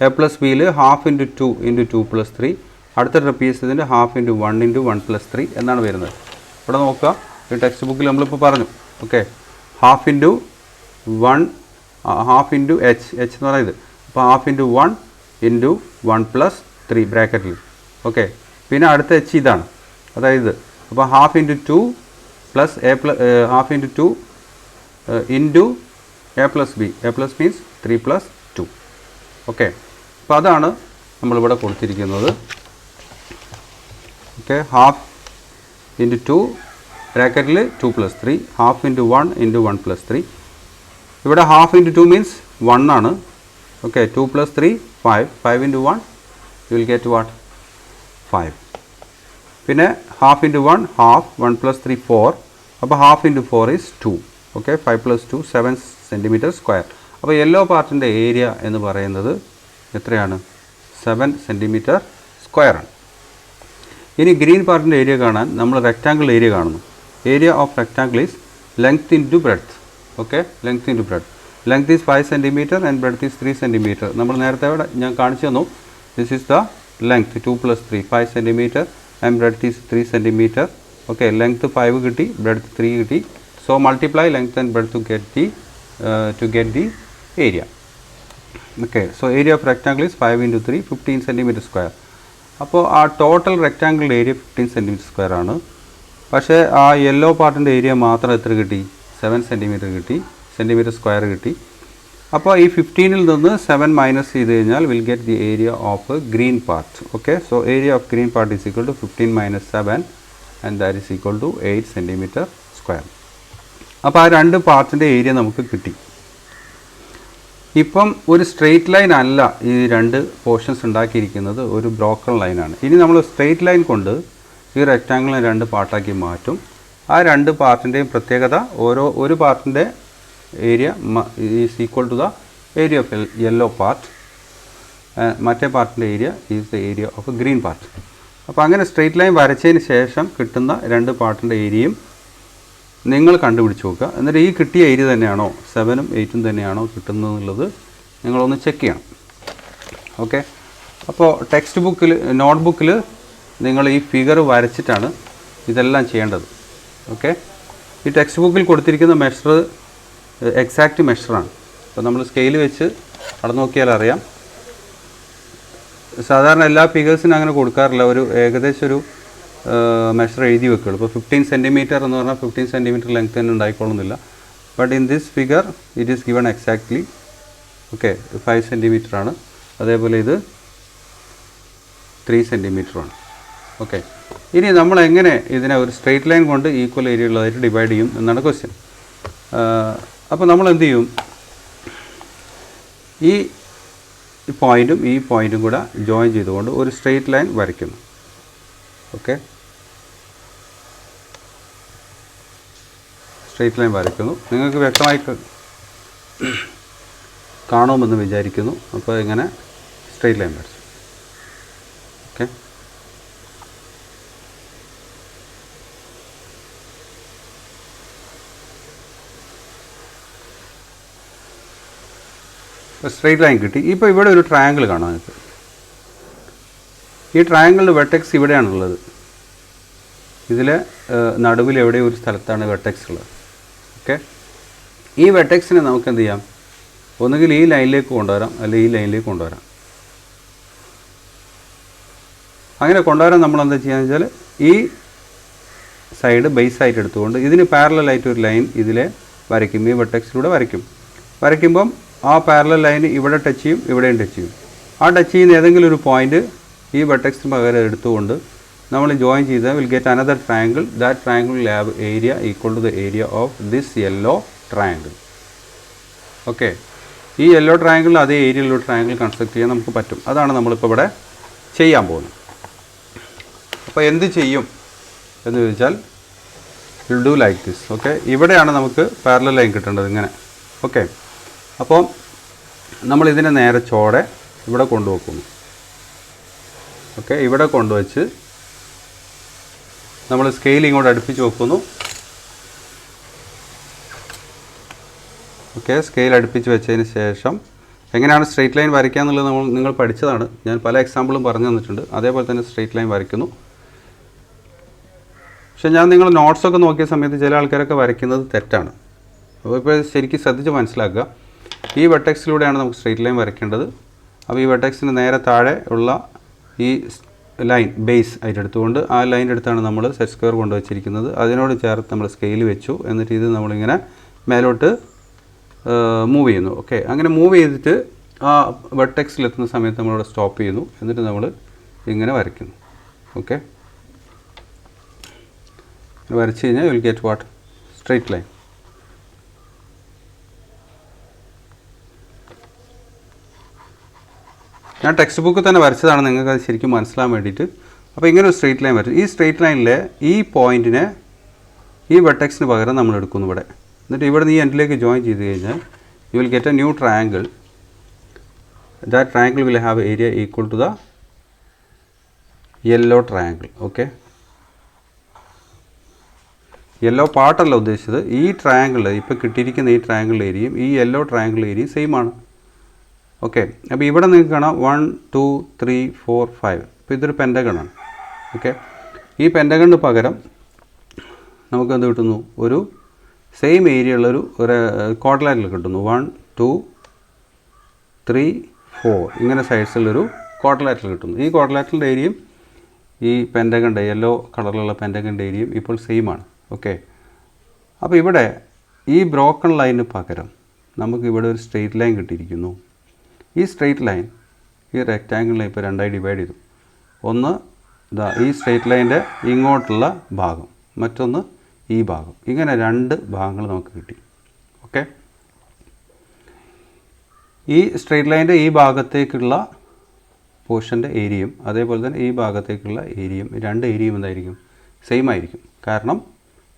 A plus ബിയിൽ ഹാഫ് ഇൻറ്റു 2 ഇൻറ്റു 2 + 3, അടുത്ത ട്രപ്പീസിയത്തിൻ്റെ ഹാഫ് ഇൻറ്റു 1 ഇൻറ്റു 1 + 3 എന്നാണ് വരുന്നത്. ഇവിടെ നോക്കുക, ഈ ടെക്സ്റ്റ് ബുക്കിൽ നമ്മളിപ്പോൾ പറഞ്ഞു. Okay, half into 1 half into H എന്ന് പറയുന്നത്. അപ്പോൾ ഹാഫ് ഇൻറ്റു 1 ഇൻറ്റു 1 + 3 ബ്രാക്കറ്റിൽ. ഓക്കെ, പിന്നെ അടുത്ത എച്ച് ഇതാണ്, അതായത് അപ്പോൾ half into 2 plus half into 2 into A plus B. A plus means 3 + 2. Okay, അപ്പോൾ അതാണ് നമ്മളിവിടെ കൊടുത്തിരിക്കുന്നത്. ഓക്കെ, ഹാഫ് ഇൻറ്റു 2 ബ്രാക്കറ്റിൽ 2 + 3, ഹാഫ് ഇൻറ്റു 1 ഇൻറ്റു 1 + 3. ഇവിടെ ഹാഫ് ഇൻറ്റു 2 മീൻസ് 1 ആണ്. Okay, 2 + 3 5, 5 into 1 U will get what 5. പിന്നെ ഹാഫ് ഇൻറ്റു 1 ഹാഫ്, 1 + 3 4, അപ്പോൾ half into 4 is 2. Okay, 5 + 2 7 cm². അപ്പോൾ യെല്ലോ പാർട്ടിൻ്റെ ഏരിയ എന്ന് പറയുന്നത് എത്രയാണ്? 7 cm² ആണ്. ഇനി ഗ്രീൻ പാർട്ടിൻ്റെ ഏരിയ കാണാൻ നമ്മൾ റെക്റ്റാങ്കിൾ ഏരിയ കാണുന്നു. Area of rectangle is length into breadth. Okay, length into breadth. Length is 5 cm and breadth is 3 cm. നമ്മൾ നേരത്തെ അവിടെ ഞാൻ കാണിച്ചു തന്നു. This is the length 2 + 3 5 cm and breadth is 3 cm. Okay, length 5 കിട്ടി, breadth 3 കിട്ടി. So multiply length and breadth to get the area. Okay, so area of rectangle is 5 × 3 15 cm². അപ്പോൾ ആ ടോട്ടൽ റെക്റ്റാങ്കിൾ ഏരിയ 15 cm² ആണ്. പക്ഷേ ആ yellow പാർട്ടിൻ്റെ area മാത്രം എത്ര കിട്ടി? 7 cm കിട്ടി, cm² കിട്ടി. അപ്പോൾ ഈ 15ൽ നിന്ന് 7 മൈനസ് ചെയ്ത് കഴിഞ്ഞാൽ will get the area of green part. Okay, so area of green part is equal to 15 - 7 and that is equal to 8 cm². അപ്പോൾ ആ രണ്ട് പാർട്ടിൻ്റെ ഏരിയ നമുക്ക് കിട്ടി. ഇപ്പം ഒരു സ്ട്രെയിറ്റ് ലൈൻ അല്ല ഈ രണ്ട് പോർഷൻസ് ഉണ്ടാക്കിയിരിക്കുന്നത്, ഒരു ബ്രോക്കൺ ലൈനാണ്. ഇനി നമ്മൾ സ്ട്രെയിറ്റ് ലൈൻ കൊണ്ട് ഈ റെക്റ്റാങ്കിളിനെ രണ്ട് പാർട്ടാക്കി മാറ്റും. ആ രണ്ട് പാർട്ടിൻ്റെയും പ്രത്യേകത, ഒരു പാർട്ടിൻ്റെ area is equal to the area of yellow part, മറ്റേ പാർട്ടിൻ്റെ area is the area of green part. അപ്പോൾ അങ്ങനെ സ്ട്രെയിറ്റ് ലൈൻ വരച്ചതിന് ശേഷം കിട്ടുന്ന രണ്ട് പാർട്ടിൻ്റെ ഏരിയയും നിങ്ങൾ കണ്ടുപിടിച്ച് നോക്കുക. എന്നിട്ട് ഈ കിട്ടിയ ഏരിയ തന്നെയാണോ 7ഉം 8ഉം തന്നെയാണോ കിട്ടുന്നതെന്നുള്ളത് നിങ്ങളൊന്ന് ചെക്ക് ചെയ്യണം. ഓക്കെ, അപ്പോൾ ടെക്സ്റ്റ് ബുക്കിൽ നോട്ട്ബുക്കിൽ നിങ്ങൾ ഈ ഫിഗർ വരച്ചിട്ടാണ് ഇതെല്ലാം ചെയ്യേണ്ടത്. ഓക്കെ, ഈ ടെക്സ്റ്റ് ബുക്കിൽ കൊടുത്തിരിക്കുന്ന മെഷർ എക്സാക്റ്റ് മെഷറാണ്. അപ്പോൾ നമ്മൾ സ്കെയിൽ വെച്ച് അളന്ന് നോക്കിയാൽ അറിയാം. സാധാരണ എല്ലാ ഫിഗേഴ്സിനും അങ്ങനെ കൊടുക്കാറില്ല, ഒരു ഏകദേശം ഒരു മെഷർ എഴുതി വെക്കുള്ളൂ. ഇപ്പോൾ 15 cm എന്ന് പറഞ്ഞാൽ 15 cm ലെങ്ത് തന്നെ ഉണ്ടായിക്കൊള്ളുന്നില്ല. But in this figure it is given exactly. Okay, 5 cm ആണ്. അതേപോലെ ഇത് 3 cm ആണ്. ഓക്കെ, ഇനി നമ്മൾ എങ്ങനെ ഇതിനെ ഒരു സ്ട്രെയിറ്റ് ലൈൻ കൊണ്ട് ഈക്വൽ ഏരിയ ഉള്ളതായിട്ട് ഡിവൈഡ് ചെയ്യും എന്നാണ് ക്വസ്റ്റ്യൻ. അപ്പോൾ നമ്മൾ എന്ത് ചെയ്യും? ഈ പോയിൻറ്റും ഈ പോയിൻറ്റും കൂടെ ജോയിൻ ചെയ്തുകൊണ്ട് ഒരു സ്ട്രെയിറ്റ് ലൈൻ വരയ്ക്കുന്നു. ഓക്കെ, സ്ട്രെയിറ്റ് ലൈൻ വരയ്ക്കുന്നു. നിങ്ങൾക്ക് വ്യക്തമായി കാണുമെന്ന് വിചാരിക്കുന്നു. അപ്പോൾ ഇങ്ങനെ സ്ട്രെയിറ്റ് ലൈൻ വരച്ചു. ഓക്കെ, സ്ട്രെയിറ്റ് ലൈൻ കിട്ടി. ഇപ്പോൾ ഇവിടെ ഒരു ട്രയാങ്കിൾ കാണാം നിങ്ങൾക്ക്. ഈ ട്രയാങ്കിളിൻ്റെ വെർട്ടെക്സ് ഇവിടെയാണുള്ളത്. ഇതിൽ നടുവിൽ എവിടെ ഒരു സ്ഥലത്താണ് വെർട്ടെക്സ് ഉള്ളത്. ഓക്കെ, ഈ വെർട്ടെക്സിനെ നമുക്ക് എന്ത് ചെയ്യാം? ഒന്നുകിൽ ഈ ലൈനിലേക്ക് കൊണ്ടുവരാം, അല്ലെങ്കിൽ ഈ ലൈനിലേക്ക് കൊണ്ടുവരാം. അങ്ങനെ കൊണ്ടുവരാൻ നമ്മൾ എന്താ ചെയ്യുക വെച്ചാൽ ഈ സൈഡ് ബേസ് ആയിട്ട് എടുത്തുകൊണ്ട് ഇതിന് പാരലലായിട്ട് ഒരു ലൈൻ ഇതിലെ വരയ്ക്കും. ഈ വെർട്ടെക്സിലൂടെ വരയ്ക്കുമ്പം ആ പാരലൽ ലൈൻ ഇവിടെ ടച്ച് ചെയ്യും, ഇവിടെയും ടച്ച് ചെയ്യും. ആ ടച്ച് ചെയ്യുന്ന ഏതെങ്കിലും ഒരു പോയിന്റ് ഈ വെർട്ടെക്സിന് പകരം എടുത്തുകൊണ്ട് നമ്മൾ ജോയിൻ ചെയ്താൽ will get another triangle. That triangle will have area equal to the area of this yellow triangle. Okay, ഈ യെല്ലോ ട്രയാങ്കിളിൽ അതേ ഏരിയയിലുള്ള ട്രയാങ്കിൾ കൺസ്ട്രക്ട് ചെയ്യാൻ നമുക്ക് പറ്റും. അതാണ് നമ്മളിപ്പോൾ ഇവിടെ ചെയ്യാൻ പോകുന്നത്. അപ്പോൾ എന്ത് ചെയ്യും എന്ന് ചോദിച്ചാൽ will do like this. Okay, ഇവിടെയാണ് നമുക്ക് പാരലൽ ലൈൻ കിട്ടേണ്ടത് ഇങ്ങനെ. ഓക്കെ, അപ്പോൾ നമ്മൾ ഇതിനെ നേരെ ചോടെ ഇവിടെ കൊണ്ടുവെക്കുന്നു. ഓക്കെ, ഇവിടെ കൊണ്ടുവച്ച് നമ്മൾ സ്കെയിൽ ഇങ്ങോട്ട് അടുപ്പിച്ച് വെക്കുന്നു. ഓക്കെ, സ്കെയിൽ അടുപ്പിച്ച് വെച്ചതിന് ശേഷം എങ്ങനെയാണ് സ്ട്രെയിറ്റ് ലൈൻ വരയ്ക്കുക എന്നുള്ളത് നിങ്ങൾ പഠിച്ചതാണ്. ഞാൻ പല എക്സാമ്പിളും പറഞ്ഞു തന്നിട്ടുണ്ട്. അതേപോലെ തന്നെ സ്ട്രെയിറ്റ് ലൈൻ വരയ്ക്കുന്നു. പക്ഷേ ഞാൻ നിങ്ങൾ നോട്ട്സൊക്കെ നോക്കിയ സമയത്ത് ചില ആൾക്കാരൊക്കെ വരയ്ക്കുന്നത് തെറ്റാണ്. അപ്പോൾ ഇപ്പോൾ ശരിക്കും ശ്രദ്ധിച്ച് മനസ്സിലാക്കുക. ഈ വെർട്ടെക്സിലൂടെയാണ് നമുക്ക് സ്ട്രെയിറ്റ് ലൈൻ വരയ്ക്കേണ്ടത്. അപ്പോൾ ഈ വെർട്ടെക്സിന് നേരെ താഴെ ഉള്ള ഈ ലൈൻ ബേസ് ആയിട്ട് എടുത്തുകൊണ്ട് ആ ലൈൻ എടുത്താണ് നമ്മൾ സെറ്റ് സ്ക്വയർ കൊണ്ടുവച്ചിരിക്കുന്നത്. അതിനോട് ചേർത്ത് നമ്മൾ സ്കെയിൽ വെച്ചു. എന്നിട്ട് ഇത് നമ്മളിങ്ങനെ മേലോട്ട് മൂവ് ചെയ്യുന്നു. ഓക്കെ, അങ്ങനെ മൂവ് ചെയ്തിട്ട് ആ വെർട്ടെക്സിലെത്തുന്ന സമയത്ത് നമ്മളിവിടെ സ്റ്റോപ്പ് ചെയ്യുന്നു. എന്നിട്ട് നമ്മൾ ഇങ്ങനെ വരയ്ക്കുന്നു. ഓക്കെ, വരച്ച് കഴിഞ്ഞാൽ you will get what? Straight line. ഞാൻ ടെക്സ്റ്റ് ബുക്കിൽ തന്നെ വരച്ചതാണ്, നിങ്ങൾക്ക് അത് ശരിക്കും മനസ്സിലാൻ വേണ്ടിയിട്ട്. അപ്പോൾ ഇങ്ങനെ ഒരു സ്ട്രെയിറ്റ് ലൈൻ വരച്ചു. ഈ സ്ട്രെയിറ്റ് ലൈനിലെ ഈ പോയിൻറ്റിനെ ഈ വെർട്ടെക്സിന് പകരം നമ്മൾ എടുക്കുന്നു ഇവിടെ. എന്നിട്ട് ഇവിടെ നിന്ന് ഈ എൻഡിലേക്ക് ജോയിൻ ചെയ്ത് കഴിഞ്ഞാൽ you will get a new triangle. That triangle will have area equal to the yellow triangle. Okay, yellow പാർട്ടല്ല ഉദ്ദേശിച്ചത്. ഈ ട്രയാങ്കിൾ ഇപ്പോൾ കിട്ടിയിരിക്കുന്ന ഈ ട്രയാങ്കിൾ ഏരിയയും ഈ യെല്ലോ ട്രയാങ്കിൾ ഏരിയയും സെയിം ആണ്. ഓക്കെ, അപ്പോൾ ഇവിടെ നിങ്ങൾക്ക് കാണാം 1 2 3 4 5. ഇപ്പോൾ ഇതൊരു പെൻറ്റഗണാണ്. ഓക്കെ, ഈ പെൻറ്റഗണിന് പകരം നമുക്ക് എന്ത് കിട്ടുന്നു? ഒരു സെയിം ഏരിയ ഉള്ളൊരു ക്വാഡ്രിലാറ്ററൽ കിട്ടുന്നു. 1 2 3 4 ഇങ്ങനെ സൈഡ്സിലൊരു ക്വാഡ്രിലാറ്ററൽ കിട്ടുന്നു. ഈ ക്വാഡ്രിലാറ്ററലിൻ്റെ ഏരിയയും ഈ പെൻറ്റഗണിൻ്റെ യെല്ലോ കളറിലുള്ള പെൻറ്റഗണിൻ്റെ ഏരിയയും ഇപ്പോൾ സെയിം ആണ്. ഓക്കെ, അപ്പോൾ ഇവിടെ ഈ ബ്രോക്കൺ ലൈനിന് പകരം നമുക്ക് ഇവിടെ ഒരു സ്ട്രെയിറ്റ് ലൈൻ കിട്ടിയിരിക്കുന്നു. ഈ സ്ട്രെയിറ്റ് ലൈൻ ഈ റെക്റ്റാങ്കിളിനെ ഇപ്പോൾ രണ്ടായി ഡിവൈഡ് ചെയ്തു. ഒന്ന് ഈ സ്ട്രെയിറ്റ് ലൈൻ്റെ ഇങ്ങോട്ടുള്ള ഭാഗം, മറ്റൊന്ന് ഈ ഭാഗം. ഇങ്ങനെ രണ്ട് ഭാഗങ്ങൾ നമുക്ക് കിട്ടി. ഓക്കെ, ഈ സ്ട്രെയിറ്റ് ലൈൻ്റെ ഈ ഭാഗത്തേക്കുള്ള പോർഷൻ്റെ ഏരിയയും അതേപോലെ തന്നെ ഈ ഭാഗത്തേക്കുള്ള ഏരിയയും, രണ്ട് ഏരിയയും എന്തായിരിക്കും? സെയിം ആയിരിക്കും. കാരണം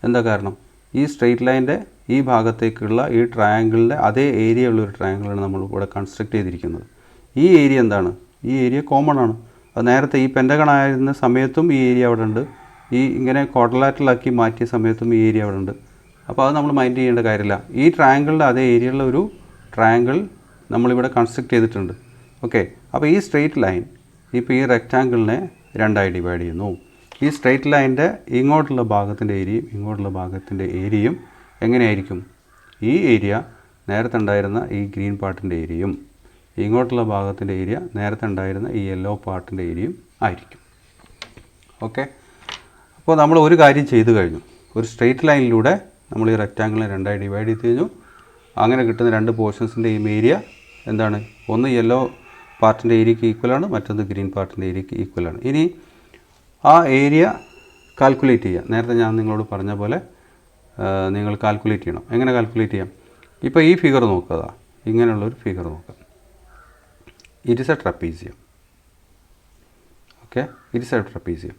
എന്താ കാരണം? ഈ സ്ട്രെയിറ്റ് ലൈൻ്റെ ഈ ഭാഗത്തേക്കുള്ള ഈ ട്രയാങ്കിളിൻ്റെ അതേ ഏരിയ ഉള്ളൊരു ട്രയാങ്കിളാണ് നമ്മൾ ഇവിടെ കൺസ്ട്രക്ട് ചെയ്തിരിക്കുന്നത്. ഈ ഏരിയ എന്താണ്? ഈ ഏരിയ കോമൺ ആണ്. അത് നേരത്തെ ഈ പെൻറ്റഗൺ ആയിരുന്ന സമയത്തും ഈ ഏരിയ അവിടെ ഉണ്ട്, ഈ ഇങ്ങനെ ക്വാഡ്രിലാറ്ററലാക്കി മാറ്റിയ സമയത്തും ഈ ഏരിയ അവിടെ ഉണ്ട്. അപ്പോൾ അത് നമ്മൾ മൈൻഡ് ചെയ്യേണ്ട കാര്യമില്ല. ഈ ട്രയാങ്കിളിൻ്റെ അതേ ഏരിയയുള്ള ഒരു ട്രയാങ്കിൾ നമ്മളിവിടെ കൺസ്ട്രക്ട് ചെയ്തിട്ടുണ്ട്. ഓക്കെ, അപ്പോൾ ഈ സ്ട്രെയിറ്റ് ലൈൻ ഇപ്പോൾ ഈ റെക്റ്റാങ്കിളിനെ രണ്ടായി ഡിവൈഡ് ചെയ്യുന്നു. ഈ സ്ട്രെയിറ്റ് ലൈനിൻ്റെ ഇങ്ങോട്ടുള്ള ഭാഗത്തിൻ്റെ ഏരിയയും ഇങ്ങോട്ടുള്ള ഭാഗത്തിൻ്റെ ഏരിയയും എങ്ങനെയായിരിക്കും? ഈ ഏരിയ നേരത്തെ ഉണ്ടായിരുന്ന ഈ ഗ്രീൻ പാർട്ടിൻ്റെ ഏരിയയും ഇങ്ങോട്ടുള്ള ഭാഗത്തിൻ്റെ ഏരിയ നേരത്തെ ഉണ്ടായിരുന്ന ഈ യെല്ലോ പാർട്ടിൻ്റെ ഏരിയയും ആയിരിക്കും. ഓക്കെ, അപ്പോൾ നമ്മൾ ഒരു കാര്യം ചെയ്തു കഴിഞ്ഞു. ഒരു സ്ട്രെയിറ്റ് ലൈനിലൂടെ നമ്മൾ ഈ റെക്റ്റാങ്കിളിനെ രണ്ടായി ഡിവൈഡ് ചെയ്ത് കഴിഞ്ഞു. അങ്ങനെ കിട്ടുന്ന രണ്ട് പോർഷൻസിൻ്റെയും ഏരിയ എന്താണ്? ഒന്ന് യെല്ലോ പാർട്ടിൻ്റെ ഏരിയയ്ക്ക് ഈക്വലാണ്, മറ്റൊന്ന് ഗ്രീൻ പാർട്ടിൻ്റെ ഏരിയയ്ക്ക് ഈക്വലാണ്. ഇനി ആ ഏരിയ കാൽക്കുലേറ്റ് ചെയ്യുക. നേരത്തെ ഞാൻ നിങ്ങളോട് പറഞ്ഞ പോലെ നിങ്ങൾ കാൽക്കുലേറ്റ് ചെയ്യണം. എങ്ങനെ കാൽക്കുലേറ്റ് ചെയ്യാം? ഇപ്പോൾ ഈ ഫിഗർ നോക്കുക, ഇങ്ങനെയുള്ളൊരു ഫിഗർ നോക്കുക. It is a trapezium. Okay, it is a trapezium.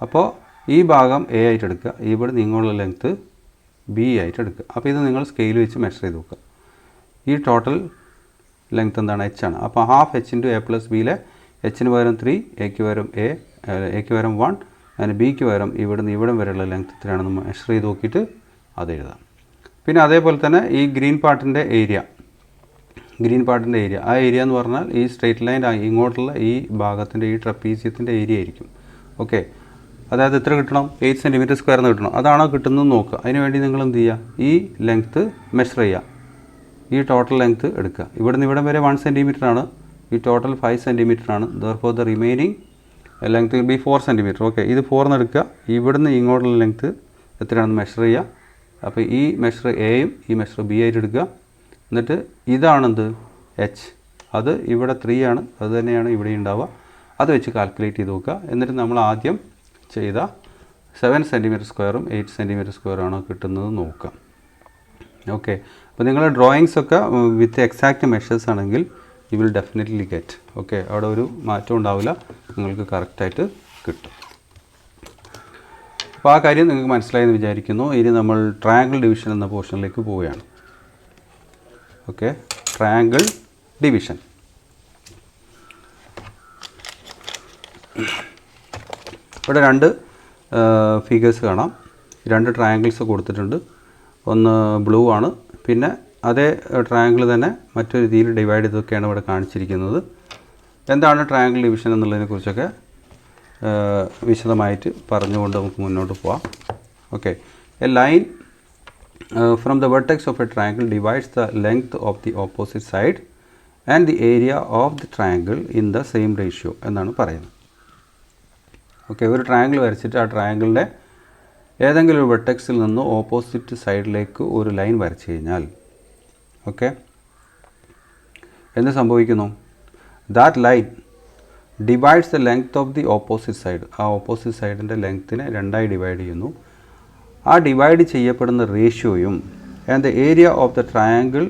അപ്പോൾ ഈ ഭാഗം എ ആയിട്ട് എടുക്കുക, ഇവിടെ നിങ്ങളുള്ള ലെങ്ത്ത് ബി ആയിട്ട് എടുക്കുക. അപ്പോൾ ഇത് നിങ്ങൾ സ്കെയിൽ വെച്ച് മെഷർ ചെയ്ത് നോക്കുക. ഈ ടോട്ടൽ ലെങ്ത്ത് എന്താണ്? എച്ച് ആണ്. അപ്പോൾ half H into A plus ബിയിലെ എച്ചിന് പകരം 3, എക്ക് പകരം എക്ക് പകരം 1, അതിന് ബിക്ക് പകരം ഇവിടുന്ന് ഇവിടം വരെയുള്ള ലെങ്ത്ത് എത്രയാണെന്ന് മെഷർ ചെയ്ത് നോക്കിയിട്ട് അത് എഴുതാം. പിന്നെ അതേപോലെ തന്നെ ഈ ഗ്രീൻ പാർട്ടിൻ്റെ ഏരിയ, ആ ഏരിയ എന്ന് പറഞ്ഞാൽ ഈ സ്ട്രെയിറ്റ് ലൈൻ ഇങ്ങോട്ടുള്ള ഈ ഭാഗത്തിൻ്റെ ഈ ട്രപ്പീസിയത്തിൻ്റെ ഏരിയ ആയിരിക്കും. ഓക്കെ, അതായത് എത്ര കിട്ടണം? 8 സെൻറ്റിമീറ്റർ സ്ക്വയർ എന്ന് കിട്ടണം. അതാണോ കിട്ടുന്നത് നോക്കുക. അതിനുവേണ്ടി നിങ്ങൾ എന്ത് ചെയ്യുക? ഈ ലെങ്ത്ത് മെഷർ ചെയ്യുക. ഈ ടോട്ടൽ ലെങ്ത്ത് എടുക്കുക. ഇവിടുന്ന് ഇവിടം വരെ 1 സെൻറ്റിമീറ്റർ ആണ്. ഈ ടോട്ടൽ 5 സെൻറ്റിമീറ്റർ ആണ്. Therefore the remaining length will be 4 centimetre. Okay, ഇത് 4 എന്ന് എടുക്കുക. ഇവിടുന്ന് ഇങ്ങോട്ടുള്ള ലെങ്ത്ത് എത്രയാണെന്ന് മെഷർ ചെയ്യുക. അപ്പോൾ ഈ മെഷർ എയും ഈ മെഷർ ബി ആയിട്ട് എടുക്കുക. എന്നിട്ട് ഇതാണെന്ത്? എച്ച്. അത് ഇവിടെ 3 ആണ്. അത് തന്നെയാണ് ഇവിടെ ഉണ്ടാവുക. അത് വെച്ച് കാൽക്കുലേറ്റ് ചെയ്ത് നോക്കുക. എന്നിട്ട് നമ്മൾ ആദ്യം ചെയ്ത 7 സെൻറ്റിമീറ്റർ സ്ക്വയറും 8 സെൻറ്റിമീറ്റർ സ്ക്വയറും ആണോ കിട്ടുന്നത് നോക്കുക. ഓക്കെ, അപ്പോൾ നിങ്ങളുടെ ഡ്രോയിങ്സ് ഒക്കെ വിത്ത് എക്സാക്റ്റ് മെഷേഴ്സ് ആണെങ്കിൽ you will definitely get. Okay, അവിടെ ഒരു മാറ്റം ഉണ്ടാവില്ല, നിങ്ങൾക്ക് കറക്റ്റായിട്ട് കിട്ടും. അപ്പോൾ ആ കാര്യം നിങ്ങൾക്ക് മനസ്സിലായെന്ന് വിചാരിക്കുന്നു. ഇനി നമ്മൾ ട്രയാങ്കിൾ ഡിവിഷൻ എന്ന പോർഷനിലേക്ക് പോവുകയാണ്. Okay, triangle division. ഇവിടെ രണ്ട് ഫിഗേഴ്സ് കാണാം. രണ്ട് ട്രയാങ്കിൾസ് കൊടുത്തിട്ടുണ്ട്. ഒന്ന് ബ്ലൂ ആണ്, പിന്നെ അതേ ട്രയാങ്കിൾ തന്നെ മറ്റൊരു രീതിയിൽ ഡിവൈഡ് ചെയ്തൊക്കെയാണ് ഇവിടെ കാണിച്ചിരിക്കുന്നത്. എന്താണ് ട്രയാങ്കിൾ ഡിവിഷൻ എന്നുള്ളതിനെക്കുറിച്ചൊക്കെ വിശദമായിട്ട് പറഞ്ഞുകൊണ്ട് നമുക്ക് മുന്നോട്ട് പോവാം. Okay, A line from the vertex of A triangle divides the length of the opposite side and the area of the triangle in the same ratio എന്നാണ് പറയുന്നത്. ഓക്കെ, ഒരു ട്രയാങ്കിൾ വരച്ചിട്ട് ആ ട്രയാങ്കിളിൻ്റെ ഏതെങ്കിലും ഒരു വെർട്ടെക്സിൽ നിന്ന് ഓപ്പോസിറ്റ് സൈഡിലേക്ക് ഒരു ലൈൻ വരച്ചു കഴിഞ്ഞാൽ ഓക്കെ എന്ത് സംഭവിക്കുന്നു? That line divides the length of the opposite side. ആ ഓപ്പോസിറ്റ് സൈഡിൻ്റെ ലെങ്ത്തിനെ രണ്ടായി ഡിവൈഡ് ചെയ്യുന്നു. ആ ഡിവൈഡ് ചെയ്യപ്പെടുന്ന റേഷ്യോയും and the area of the triangle,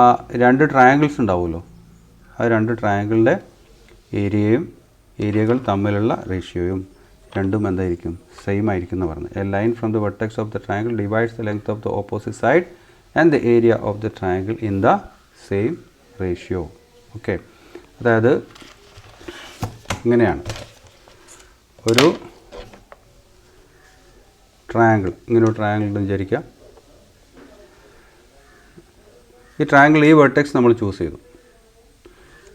ആ രണ്ട് ട്രയാങ്കിൾസ് ഉണ്ടാവുമല്ലോ, ആ രണ്ട് ട്രയാങ്കിളിൻ്റെ ഏരിയകൾ തമ്മിലുള്ള റേഷ്യോയും രണ്ടും എന്തായിരിക്കും? സെയിം ആയിരിക്കും എന്ന് പറഞ്ഞു. A line from the vertex of the triangle divides the length of the opposite side and the area of the triangle in the same ratio. Okay, അതായത് ഇങ്ങനെയാണ് ഒരു ട്രയാങ്കിൾ, ഇങ്ങനെ ഒരു ട്രയാങ്കിൾ ഉണ്ടെന്ന് വിചാരിക്കുക. ഈ ട്രയാങ്കിൾ ഈ വെർട്ടെക്സ് നമ്മൾ ചൂസ് ചെയ്തു.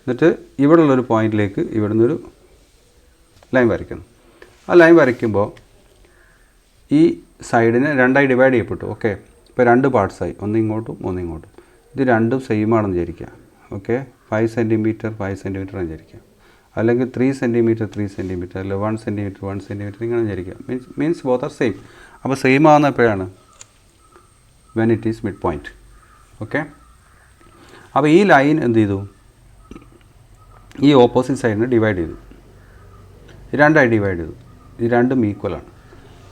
എന്നിട്ട് ഇവിടെയുള്ളൊരു പോയിന്റിലേക്ക് ഇവിടെ നിന്നൊരു ലൈൻ വരയ്ക്കുന്നു. ആ ലൈൻ വരയ്ക്കുമ്പോൾ ഈ സൈഡിനെ രണ്ടായി ഡിവൈഡ് ചെയ്യപ്പെട്ടു. ഓക്കെ, ഇപ്പോൾ രണ്ട് പാർട്സായി, ഒന്ന് ഇങ്ങോട്ടും ഒന്ന് ഇങ്ങോട്ടും. ഇത് രണ്ടും സെയിം ആണെന്ന് വിചാരിക്കുക. ഓക്കെ, 5 സെൻറ്റിമീറ്റർ 5 സെൻറ്റിമീറ്റർ എന്ന് വിചാരിക്കുക, അല്ലെങ്കിൽ 3 സെൻറ്റിമീറ്റർ 3 സെൻറ്റിമീറ്റർ, അല്ലെങ്കിൽ 1 സെൻറ്റിമീറ്റർ 1 സെൻറ്റിമീറ്റർ ഇങ്ങനെ വിചാരിക്കുക. Means both are same. അപ്പോൾ സെയിം ആവുന്ന എപ്പോഴാണ്? When it is mid point. Okay, അപ്പോൾ ഈ ലൈൻ എന്ത് ചെയ്തു? ഈ ഓപ്പോസിറ്റ് സൈഡിനെ ഡിവൈഡ് ചെയ്തു, രണ്ടായി ഡിവൈഡ് ചെയ്തു. ഇത് രണ്ടും ഈക്വലാണ്.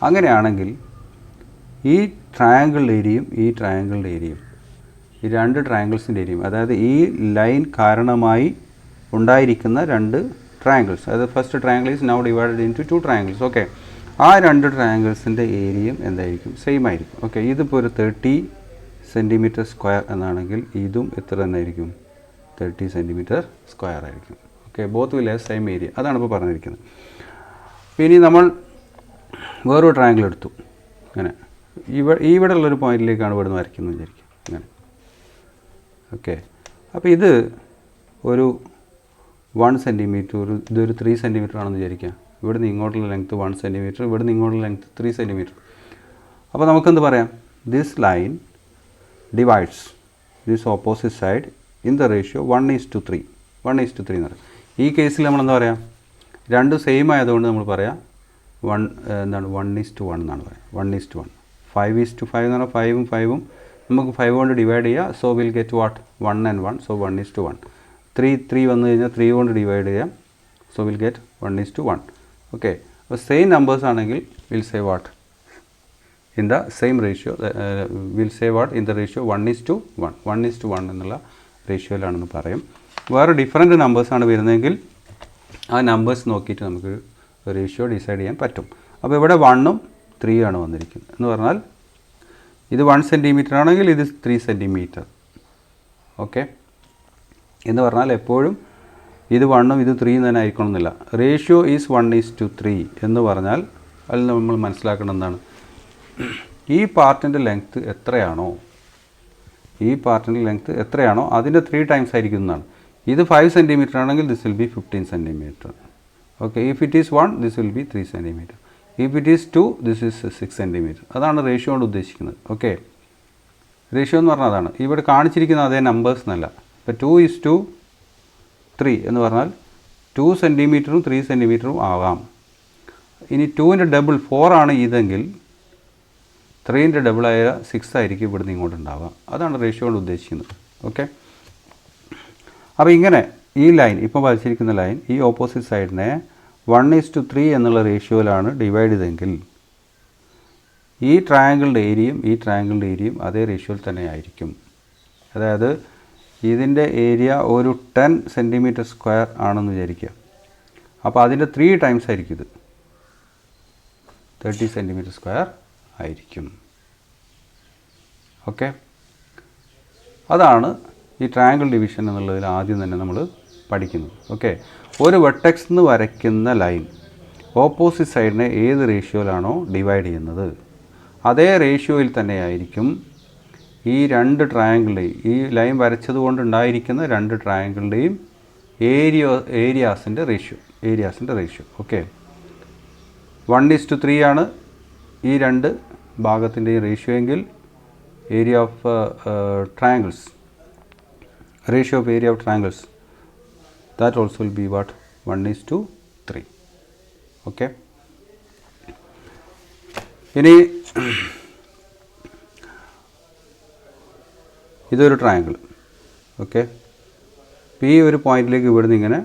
അങ്ങനെയാണെങ്കിൽ ഈ ട്രയാങ്കിളിൻ്റെ ഏരിയയും ഈ ട്രയാങ്കിളിൻ്റെ ഏരിയയും, ഈ രണ്ട് ട്രയാങ്കിൾസിൻ്റെ ഏരിയയും, അതായത് ഈ ലൈൻ കാരണമായി ഉണ്ടായിരിക്കുന്ന രണ്ട് ട്രയാങ്കിൾസ്, അതായത് first triangle is now divided into 2 triangles. Okay, ആ രണ്ട് ട്രയാങ്കിൾസിൻ്റെ ഏരിയയും എന്തായിരിക്കും? സെയിം ആയിരിക്കും. ഓക്കെ, ഇതിപ്പോൾ ഒരു 30 സെൻറ്റിമീറ്റർ സ്ക്വയർ എന്നാണെങ്കിൽ ഇതും എത്ര തന്നെയായിരിക്കും? 30 സെൻറ്റിമീറ്റർ സ്ക്വയർ ആയിരിക്കും. Okay, both will have same area. അതാണ് ഇപ്പോൾ പറഞ്ഞിരിക്കുന്നത്. ഇനി നമ്മൾ വേറൊരു ട്രയാങ്കിൾ എടുത്തു. ഇങ്ങനെ ഇവിടെ ഉള്ളൊരു പോയിന്റിലേക്കാണ് ഇവിടുന്ന് വരയ്ക്കുന്നത് വിചാരിക്കും. ഇങ്ങനെ. ഓക്കെ, അപ്പോൾ ഇത് ഒരു 1 സെൻറ്റിമീറ്റർ, ഇതൊരു 3 സെൻറ്റിമീറ്റർ ആണെന്ന് വിചാരിക്കുക. ഇവിടുന്ന് ഇങ്ങോട്ടുള്ള ലെങ്ത്ത് 1 സെൻറ്റിമീറ്റർ, ഇവിടുന്ന് ഇങ്ങോട്ടുള്ള ലെങ്ത്ത് 3 സെൻറ്റിമീറ്റർ. അപ്പോൾ നമുക്കെന്ത് പറയാം? This line divides this opposite side in the ratio 1:3. 1:3 എന്ന് പറയും. ഈ കേസിൽ നമ്മളെന്താ പറയുക? രണ്ടും സെയിം ആയതുകൊണ്ട് നമ്മൾ പറയാം 1:1 എന്നാണ് പറയുക. 1:1. 5:5 എന്ന് പറഞ്ഞാൽ 5ഉം 5ഉം നമുക്ക് 5 കൊണ്ട് ഡിവൈഡ് ചെയ്യുക. So will get what? 1 and 1. So 1:1. 3 വന്നു കഴിഞ്ഞാൽ 3 കൊണ്ട് ഡിവൈഡ് ചെയ്യാം. So will get 1:1. ഓക്കെ, അപ്പോൾ സെയിം നമ്പേഴ്സ് ആണെങ്കിൽ will say what? In the same ratio will say what? In the ratio 1:1. 1:1 എന്നുള്ള റേഷ്യോയിലാണെന്ന് പറയും. വേറെ ഡിഫറെൻറ്റ് നമ്പേഴ്സാണ് വരുന്നതെങ്കിൽ ആ നമ്പേഴ്സ് നോക്കിയിട്ട് നമുക്ക് റേഷ്യോ ഡിസൈഡ് ചെയ്യാൻ പറ്റും. അപ്പോൾ ഇവിടെ 1ഉം 3 വന്നിരിക്കുന്നത്. എന്ന് പറഞ്ഞാൽ ഇത് 1 സെൻറ്റിമീറ്റർ ആണെങ്കിൽ ഇത് 3 സെൻറ്റിമീറ്റർ. ഓക്കെ, എന്ന് പറഞ്ഞാൽ എപ്പോഴും ഇത് 1ഉം ഇത് 3 തന്നെ ആയിരിക്കണമെന്നില്ല. റേഷ്യോ ഈസ് 1:3 എന്ന് പറഞ്ഞാൽ അതിൽ നമ്മൾ മനസ്സിലാക്കേണ്ടത് എന്താണ്? ഈ പാർട്ടിൻ്റെ ലെങ്ത്ത് എത്രയാണോ, അതിൻ്റെ 3 ടൈംസ് ആയിരിക്കും എന്നാണ്. ഇത് 5 സെൻറ്റിമീറ്റർ ആണെങ്കിൽ this will be 15 centimetre. Okay, if it is 1 this will be 3 centimetre. If it is 2 this is 6 centimetre. അതാണ് റേഷ്യോ കൊണ്ട് ഉദ്ദേശിക്കുന്നത്. ഓക്കെ, റേഷ്യോ എന്ന് പറഞ്ഞാൽ അതാണ്. ഇവിടെ കാണിച്ചിരിക്കുന്ന അതേ നമ്പേഴ്സ് എന്നല്ല. ഇപ്പോൾ 2:3 എന്ന് പറഞ്ഞാൽ 2 സെൻറ്റിമീറ്ററും 3 സെൻറ്റിമീറ്ററും ആവാം. ഇനി 2ൻ്റെ ഡബിൾ 4 ആണ് ഇതെങ്കിൽ 3ൻ്റെ ഡബിളായ 6 ആയിരിക്കും ഇവിടുന്ന് ഇങ്ങോട്ട് ഉണ്ടാവുക. അതാണ് റേഷ്യോ കൊണ്ട് ഉദ്ദേശിക്കുന്നത്. ഓക്കെ, അപ്പോൾ ഇങ്ങനെ ഈ ലൈൻ ഇപ്പോൾ വരച്ചിരിക്കുന്ന ലൈൻ ഈ ഓപ്പോസിറ്റ് സൈഡിനെ 1:3 എന്നുള്ള റേഷ്യോയിലാണ് ഡിവൈഡ് ചെയ്തെങ്കിൽ ഈ ട്രയാങ്കിളിൻ്റെ ഏരിയയും അതേ റേഷ്യോയിൽ തന്നെ ആയിരിക്കും. അതായത് ഇതിൻ്റെ ഏരിയ ഒരു 10 സെൻറ്റിമീറ്റർ സ്ക്വയർ ആണെന്ന് വിചാരിക്കുക. അപ്പോൾ അതിൻ്റെ 3 ടൈംസ് ആയിരിക്കും ഇത്, 30 സെൻറ്റിമീറ്റർ സ്ക്വയർ ആയിരിക്കും. ഓക്കെ, അതാണ് ഈ ട്രയാങ്കിൾ ഡിവിഷൻ എന്നുള്ളതിൽ ആദ്യം തന്നെ നമ്മൾ പഠിക്കുന്നത്. ഓക്കെ, ഒരു വെർട്ടെക്സ് നിന്ന് വരയ്ക്കുന്ന ലൈൻ ഓപ്പോസിറ്റ് സൈഡിനെ ഏത് റേഷ്യോയിലാണോ ഡിവൈഡ് ചെയ്യുന്നത് അതേ റേഷ്യോയിൽ തന്നെയായിരിക്കും ഈ രണ്ട് ട്രയാങ്കിളിൻ്റെയും, ഈ ലൈൻ വരച്ചത് കൊണ്ടുണ്ടായിരിക്കുന്ന രണ്ട് ട്രയാങ്കിളിൻ്റെയും ഏരിയാസിൻ്റെ റേഷ്യോ. ഓക്കെ, 1:3 ആണ് ഈ രണ്ട് ഭാഗത്തിൻ്റെയും റേഷ്യോ എങ്കിൽ area of triangles, ratio of area of triangles, that also will be what? 1:3. Okay, ഇനി ഇതൊരു ട്രയാങ്കിൾ. ഓക്കെ, ഈ ഒരു പോയിന്റിലേക്ക് ഇവിടുന്ന് ഇങ്ങനെ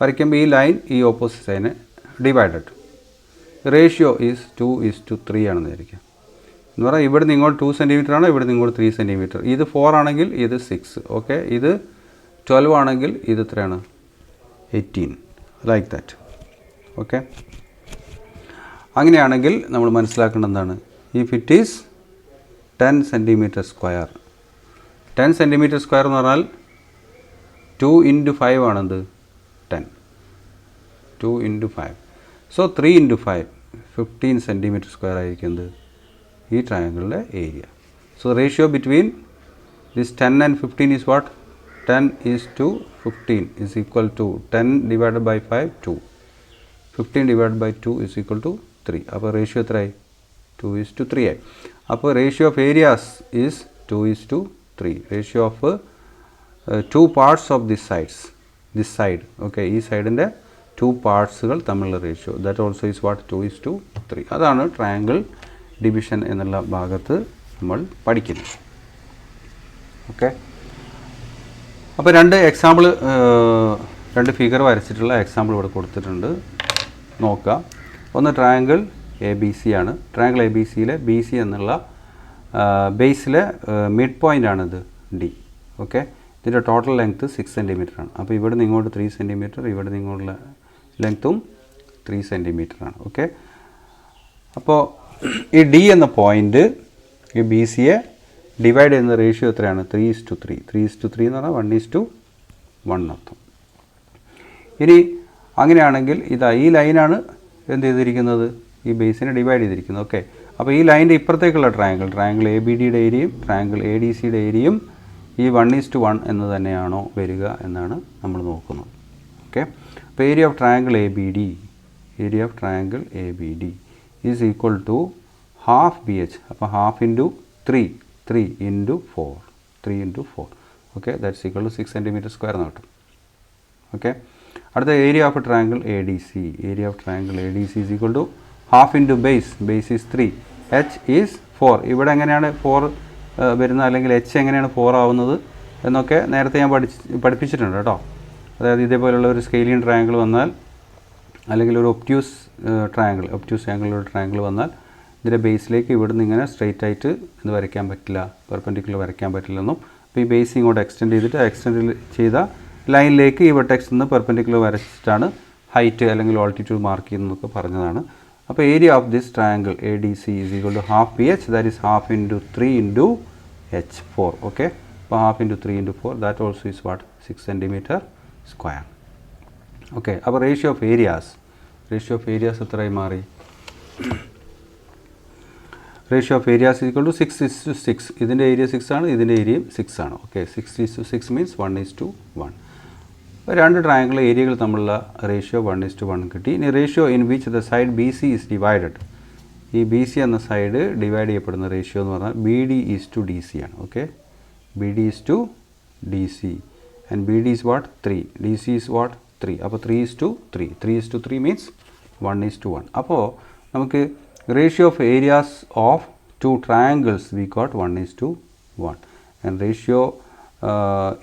വരയ്ക്കുമ്പോൾ ഈ ലൈൻ ഈ ഓപ്പോസിറ്റ് സൈഡിനെ ഡിവൈഡഡ്. റേഷ്യോ ഈസ് 2:3 ആണെന്ന് വിചാരിക്കുക. എന്ന് പറഞ്ഞാൽ ഇവിടെ നിന്ന് ഇങ്ങോട്ട് 2 സെൻറ്റിമീറ്റർ ആണ്, ഇവിടെ നിന്ന് ഇങ്ങോട്ട് 3 സെൻറ്റിമീറ്റർ. ഇത് 4 ആണെങ്കിൽ ഇത് 6. ഓക്കെ, ഇത് 12 ആണെങ്കിൽ ഇത് എത്രയാണ്? 18. Like that. ഓക്കെ, അങ്ങനെയാണെങ്കിൽ നമ്മൾ മനസ്സിലാക്കേണ്ടത് എന്താണ്? If it is 10 centimetre square, 10 centimetre square എന്ന് പറഞ്ഞാൽ 2 × 5 ആണെന്ത്? 10. 2 × 5. സോ 3 × 5 15 സെൻറ്റിമീറ്റർ സ്ക്വയർ ആയിരിക്കും എന്ത്? ഈ ട്രയാങ്കിളിൻ്റെ ഏരിയ. So ratio between this 10 and 15 is what? 10:15 is equal to 10 divided by 5, 2. 15 divided by 2 is equal to 3. അപ്പോൾ റേഷ്യോ എത്രയായി? 2:3 ആയി. അപ്പോൾ ratio of areas is 2:3. Ratio of 2 parts of this side. Okay, ഈ സൈഡിൻ്റെ 2 പാർട്സുകൾ തമ്മിലുള്ള ratio, that also is what? 2:3. അതാണ് triangle division എന്നുള്ള ഭാഗത്ത് നമ്മൾ പഠിക്കുന്നത്. ഓക്കെ, അപ്പോൾ രണ്ട് ഫിഗർ വരച്ചിട്ടുള്ള എക്സാമ്പിൾ ഇവിടെ കൊടുത്തിട്ടുണ്ട്, നോക്കാം. ഒന്ന് ട്രയാങ്കിൾ ABC ആണ്. ട്രയാങ്കിൾ ABCയിലെ BC എന്നുള്ള ബേസിലെ മിഡ് പോയിൻ്റ് ആണിത് D. ഓക്കെ, ഇതിൻ്റെ ടോട്ടൽ ലെങ്ത്ത് 6 സെൻറ്റിമീറ്റർ ആണ്. അപ്പോൾ ഇവിടെ നിന്ന് ഇങ്ങോട്ട് 3 സെൻറ്റിമീറ്റർ, ഇവിടെ നിന്ന് ഇങ്ങോട്ടുള്ള ലെങ്ത്തും 3 സെൻറ്റിമീറ്റർ ആണ്. ഓക്കെ, അപ്പോൾ ഈ D എന്ന പോയിൻ്റ് ഈ BCയെ ഡിവൈഡ് ചെയ്യുന്ന റേഷ്യോ എത്രയാണ്? 3:3. 3:3 എന്ന് പറഞ്ഞാൽ 1:1 അർത്ഥം. ഇനി അങ്ങനെയാണെങ്കിൽ ഇതാ ഈ ലൈനാണ് എന്ത് ചെയ്തിരിക്കുന്നത്? ഈ ബേസിനെ ഡിവൈഡ് ചെയ്തിരിക്കുന്നത്. ഓക്കെ, അപ്പോൾ ഈ ലൈൻ്റെ ഇപ്പുറത്തേക്കുള്ള ട്രയാങ്കിൾ ABDയുടെ ഏരിയയും ട്രയാങ്കിൾ ADCയുടെ ഏരിയയും ഈ 1:1 എന്ന് തന്നെയാണോ വരിക എന്നാണ് നമ്മൾ നോക്കുന്നത്. ഓക്കെ, അപ്പോൾ area of triangle ABD is equal to half BH. അപ്പോൾ half into 3 × 4. Okay, that's equal to 6 centimetre square എന്ന് കിട്ടും. ഓക്കെ, അടുത്ത area of triangle ADC is equal to half into base is 3, H is 4. ഇവിടെ എങ്ങനെയാണ് 4 വരുന്നത്, അല്ലെങ്കിൽ H എങ്ങനെയാണ് 4 ആവുന്നത് എന്നൊക്കെ നേരത്തെ ഞാൻ പഠിപ്പിച്ചിട്ടുണ്ട് കേട്ടോ. അതായത് ഇതേപോലുള്ള ഒരു സ്കെയിലിയൻ ട്രയാങ്കിൾ വന്നാൽ, അല്ലെങ്കിൽ ഒരു ഒബ്റ്റ്യൂസ് ആംഗിളുള്ള ട്രയാങ്കിൾ വന്നാൽ ഇതിൻ്റെ ബേസിലേക്ക് ഇവിടുന്ന് ഇങ്ങനെ സ്ട്രെയിറ്റ് ആയിട്ട് ഇത് വരയ്ക്കാൻ പറ്റില്ല, പെർപെൻഡിക്കുലർ വരയ്ക്കാൻ പറ്റില്ലെന്നും. അപ്പോൾ ഈ ബേസ് ഇങ്ങോട്ട് എക്സ്റ്റെൻഡ് ചെയ്തിട്ട് എക്സ്റ്റെൻഡ് ചെയ്ത ലൈനിലേക്ക് ഈ വെർട്ടെക്സിൽ നിന്ന് പെർപെൻഡിക്കുലർ വരച്ചിട്ടാണ് ഹൈറ്റ് അല്ലെങ്കിൽ ഓൾട്ടിറ്റ്യൂഡ് മാർക്ക് ചെയ്യുന്നതൊക്കെ പറഞ്ഞതാണ്. അപ്പോൾ area of this triangle ADC is equal to half BH, that is half into 3 × H 4. Okay, അപ്പോൾ half into 3 × 4, that also is what? 6 centimetre square. Okay, അപ്പോൾ റേഷ്യോ ഓഫ് ഏരിയാസ് എത്രയായി മാറി? Ratio of areas equal to 6:6. ഇതിൻ്റെ ഏരിയ 6 ആണ്, ഇതിൻ്റെ ഏരിയയും 6 ആണ്. ഓക്കെ, 6:6 മീൻസ് 1:1. രണ്ട് ട്രയാങ്കിൾ ഏരിയകൾ തമ്മിലുള്ള റേഷ്യോ 1:1 കിട്ടി. ഇനി ratio in which the side BC is divided, ഈ BC എന്ന സൈഡ് ഡിവൈഡ് ചെയ്യപ്പെടുന്ന റേഷ്യോ എന്ന് പറഞ്ഞാൽ BD ഈസ് ടു DC ആണ്. Okay, BD is to DC and BD is what? 3. DC is what? 3. അപ്പോൾ 3:3. 3:3 മീൻസ് 1:1. അപ്പോൾ നമുക്ക് ratio of areas of two triangles we got 1:1, and ratio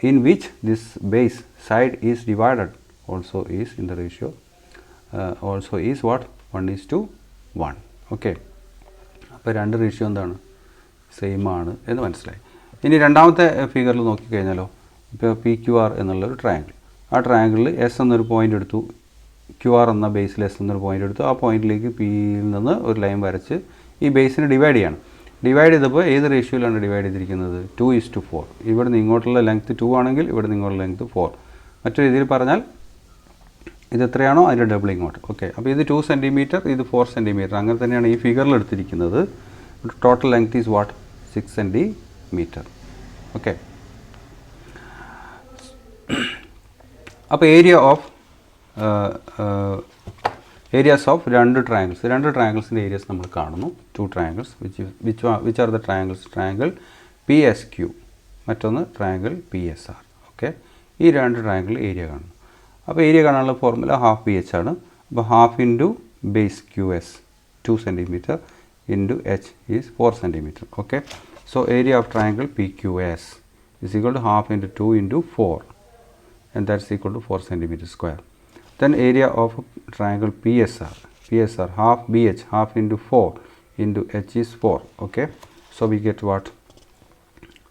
in which this base side is divided also is in the ratio also is what? 1:1. okay, അപ്പോൾ രണ്ട് ratio എന്താണ്? Same ആണ് എന്ന് മനസ്സിലായി. ഇനി രണ്ടാമത്തെ ഫിഗറിൽ നോക്കിക്കഴിഞ്ഞാലോ, ഇപ്പോൾ PQR എന്നുള്ളൊരു ട്രയാങ്കിൾ, ആ ട്രയാങ്കിളിൽ S എന്നൊരു പോയിൻ്റ് എടുത്തു, QR എന്ന ബേസിൽ S എന്നൊരു പോയിൻ്റ് എടുത്തു, ആ പോയിന്റിലേക്ക് Pയിൽ നിന്ന് ഒരു ലൈൻ വരച്ച് ഈ ബേസിനെ ഡിവൈഡ് ചെയ്യണം. ഡിവൈഡ് ചെയ്തപ്പോൾ ഏത് റേഷ്യോയിലാണ് ഡിവൈഡ് ചെയ്തിരിക്കുന്നത്? 2:4. ഇവിടെ നിന്ന് ഇങ്ങോട്ടുള്ള ലെങ്ത്ത് 2 ആണെങ്കിൽ ഇവിടെ നിന്ന് ഇങ്ങോട്ടുള്ള ലെങ്ത്ത് 4. മറ്റൊരു രീതിയിൽ പറഞ്ഞാൽ ഇത് എത്രയാണോ അതിൻ്റെ ഡബിൾ ഇങ്ങോട്ട്. ഓക്കെ, അപ്പോൾ ഇത് 2 സെൻറ്റിമീറ്റർ, ഇത് 4 സെൻറ്റിമീറ്റർ, അങ്ങനെ തന്നെയാണ് ഈ ഫിഗറിൽ എടുത്തിരിക്കുന്നത്. Total length is what? 6 centimetre. Okay, അപ്പോൾ ഏരിയാസ് ഓഫ് രണ്ട് ട്രയാങ്കിൾസിൻ്റെ ഏരിയസ് നമ്മൾ കാണുന്നു. 2 triangles which are the triangles? Triangle PSQ, മറ്റൊന്ന് ട്രയാങ്കിൾ PSR. ഓക്കെ, ഈ രണ്ട് ട്രയാങ്കിൾ ഏരിയ കാണുന്നു. അപ്പോൾ ഏരിയ കാണാനുള്ള ഫോർമുല ഹാഫ് BH ആണ്. അപ്പോൾ half into base QS 2 centimetre into H is 4 centimetre. Okay, so area of triangle PQS is equal to half into 2 into 4, and that's equal to 4 centimeter square. Then area of triangle PSR CSR, half BH, half into 4 into H is 4. Okay, so we get what?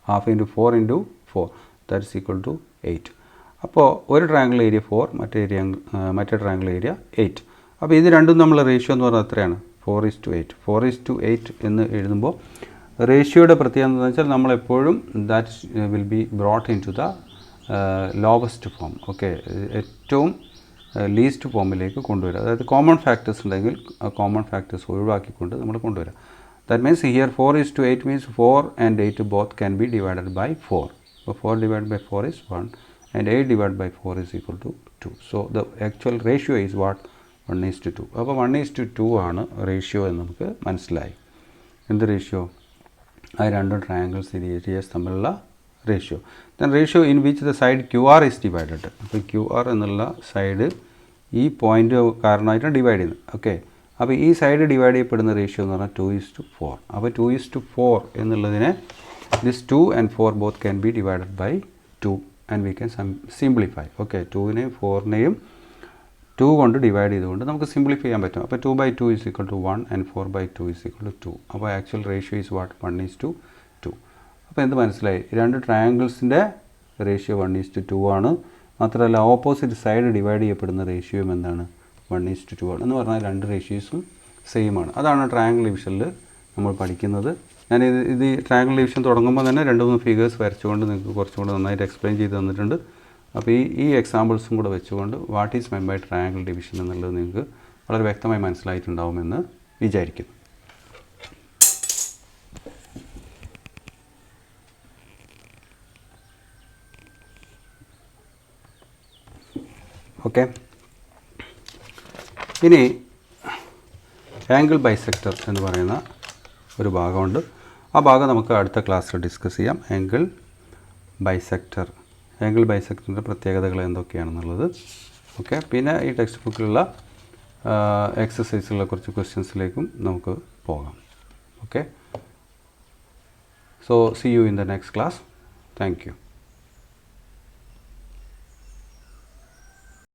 Half into 4 into 4, that is equal to 8. അപ്പോൾ ഒരു triangle area 4, മറ്റേ triangle area 8. അപ്പോൾ ഇത് രണ്ടും നമ്മൾ ratio എന്ന് പറഞ്ഞാൽ എത്രയാണ്? 4:8. 4:8 എന്ന് എഴുതുമ്പോൾ റേഷ്യോയുടെ പ്രത്യേകത എന്താണെന്ന് വെച്ചാൽ നമ്മളെപ്പോഴും that will be brought into the lowest form. Okay, ഏറ്റവും ലീസ്റ്റ് ഫോമിലേക്ക് കൊണ്ടുവരിക. അതായത് കോമൺ ഫാക്ടേഴ്സ് ഉണ്ടെങ്കിൽ കോമൺ ഫാക്ടേഴ്സ് ഒഴിവാക്കിക്കൊണ്ട് നമ്മൾ കൊണ്ടുവരിക. That means here 4:8 means 4 and 8 both can be divided by 4. അപ്പോൾ 4 divided by 4 is 1 and 8 divided by 4 is equal to 2. So the actual ratio is what? 1:2. അപ്പോൾ 1:2 ആണ് റേഷ്യോ എന്ന് നമുക്ക് മനസ്സിലായി. എന്ത് റേഷ്യോ? ആ രണ്ട് ട്രയാങ്കിൾസ് ഏരിയസ് തമ്മിലുള്ള ratio. Then ratio in which the side QR is divided. അപ്പോൾ QR എന്നുള്ള സൈഡ് ഈ പോയിൻ്റ് കാരണമായിട്ടാണ് ഡിവൈഡ് ചെയ്യുന്നത്. ഓക്കെ, അപ്പോൾ ഈ സൈഡ് ഡിവൈഡ് ചെയ്യപ്പെടുന്ന റേഷ്യോ എന്ന് പറഞ്ഞാൽ 2:4. അപ്പോൾ 2:4 എന്നുള്ളതിനെ this 2 and 4 both can be divided by 2 and we can simplify. Okay, 2നെയും 4നെയും 2 കൊണ്ട് ഡിവൈഡ് ചെയ്തുകൊണ്ട് നമുക്ക് സിംപ്ലിഫൈ ചെയ്യാൻ പറ്റും. അപ്പോൾ 2/2 is equal to 1 and 4/2 is equal to 2. അപ്പോൾ ആക്ച്വൽ റേഷ്യോ ഈസ് വാട്ട്? 1:2. അപ്പോൾ എന്ത് മനസ്സിലായി? രണ്ട് ട്രയാങ്കിൾസിൻ്റെ റേഷ്യോ 1:2 ആണ്. മാത്രമല്ല ഓപ്പോസിറ്റ് സൈഡ് ഡിവൈഡ് ചെയ്യപ്പെടുന്ന റേഷ്യോയും എന്താണ്? 1:2 ആണ്. എന്ന് പറഞ്ഞാൽ രണ്ട് റേഷ്യോസും സെയിം ആണ്. അതാണ് ട്രയാങ്കിൾ ഡിവിഷനിൽ നമ്മൾ പഠിക്കുന്നത്. ഞാൻ ഇത് ട്രയാങ്കിൾ ഡിവിഷൻ തുടങ്ങുമ്പോൾ തന്നെ 2-3 ഫിഗേഴ്സ് വരച്ചുകൊണ്ട് നിങ്ങൾക്ക് കുറച്ചും കൂടെ നന്നായിട്ട് എക്സ്പ്ലെയിൻ ചെയ്ത് തന്നിട്ടുണ്ട്. അപ്പോൾ ഈ എക്സാമ്പിൾസും കൂടെ വെച്ചുകൊണ്ട് what is meant by triangle division എന്നുള്ളത് നിങ്ങൾക്ക് വളരെ വ്യക്തമായി മനസ്സിലായിട്ടുണ്ടാവുമെന്ന് വിചാരിക്കുന്നു. ഓക്കെ, ഇനി ആംഗിൾ ബൈസെക്ടർ എന്ന് പറയുന്ന ഒരു ഭാഗമുണ്ട്. ആ ഭാഗം നമുക്ക് അടുത്ത ക്ലാസ്സിൽ ഡിസ്കസ് ചെയ്യാം. ആംഗിൾ ബൈസെക്ടറിൻ്റെ പ്രത്യേകതകൾ എന്തൊക്കെയാണെന്നുള്ളത്. ഓക്കെ, പിന്നെ ഈ ടെക്സ്റ്റ് ബുക്കിലുള്ള എക്സസൈസുകളെ കുറച്ച് ക്വസ്റ്റ്യൻസിലേക്കും നമുക്ക് പോകാം. Okay, so C you in the next class. Thank you.